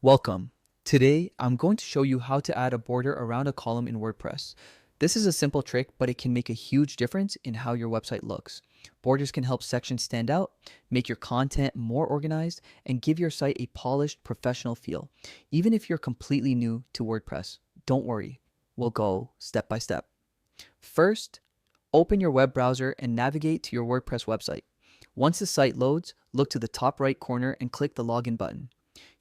Welcome. Today, I'm going to show you how to add a border around a column in WordPress. This is a simple trick, but it can make a huge difference in how your website looks. Borders can help sections stand out, make your content more organized, and give your site a polished, professional feel. Even if you're completely new to WordPress, don't worry. We'll go step by step. First, open your web browser and navigate to your WordPress website. Once the site loads, look to the top right corner and click the login button.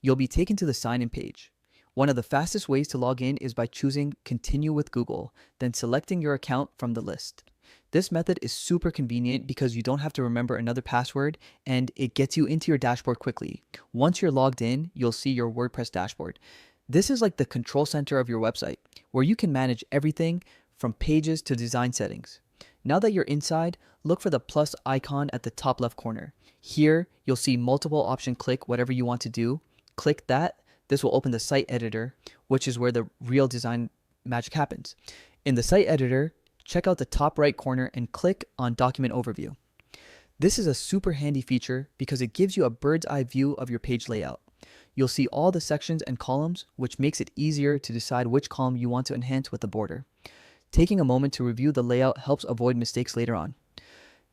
You'll be taken to the sign in page. One of the fastest ways to log in is by choosing Continue with Google, then selecting your account from the list. This method is super convenient because you don't have to remember another password and it gets you into your dashboard quickly. Once you're logged in, you'll see your WordPress dashboard. This is like the control center of your website, where you can manage everything from pages to design settings. Now that you're inside, look for the plus icon at the top left corner. Here, you'll see multiple options. Click whatever you want to do. Click that. This will open the site editor, which is where the real design magic happens. In the site editor, check out the top right corner and click on Document Overview. This is a super handy feature because it gives you a bird's eye view of your page layout. You'll see all the sections and columns, which makes it easier to decide which column you want to enhance with a border. Taking a moment to review the layout helps avoid mistakes later on.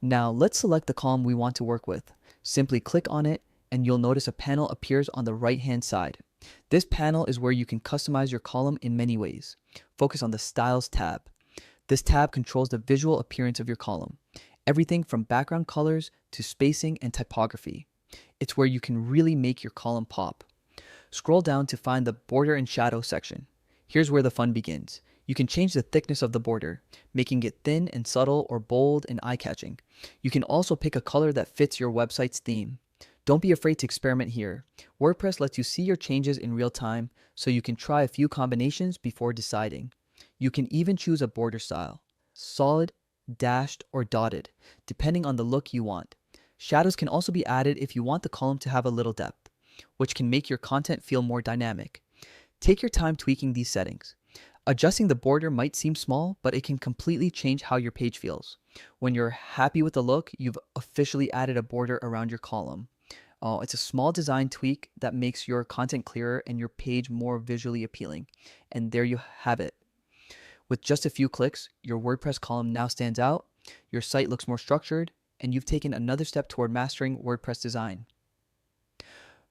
Now let's select the column we want to work with. Simply click on it and you'll notice a panel appears on the right-hand side. This panel is where you can customize your column in many ways. Focus on the Styles tab. This tab controls the visual appearance of your column, everything from background colors to spacing and typography. It's where you can really make your column pop. Scroll down to find the Border and Shadow section. Here's where the fun begins. You can change the thickness of the border, making it thin and subtle or bold and eye-catching. You can also pick a color that fits your website's theme. Don't be afraid to experiment here. WordPress lets you see your changes in real time, so you can try a few combinations before deciding. You can even choose a border style: solid, dashed, or dotted, depending on the look you want. Shadows can also be added if you want the column to have a little depth, which can make your content feel more dynamic. Take your time tweaking these settings. Adjusting the border might seem small, but it can completely change how your page feels. When you're happy with the look, you've officially added a border around your column. It's a small design tweak that makes your content clearer and your page more visually appealing. And there you have it. With just a few clicks, your WordPress column now stands out, your site looks more structured, and you've taken another step toward mastering WordPress design.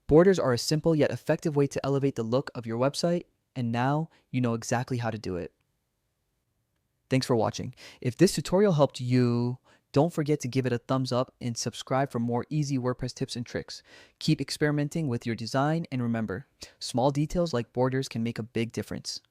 Borders are a simple yet effective way to elevate the look of your website, and now you know exactly how to do it. Thanks for watching. If this tutorial helped you, don't forget to give it a thumbs up and subscribe for more easy WordPress tips and tricks. Keep experimenting with your design, and remember, small details like borders can make a big difference.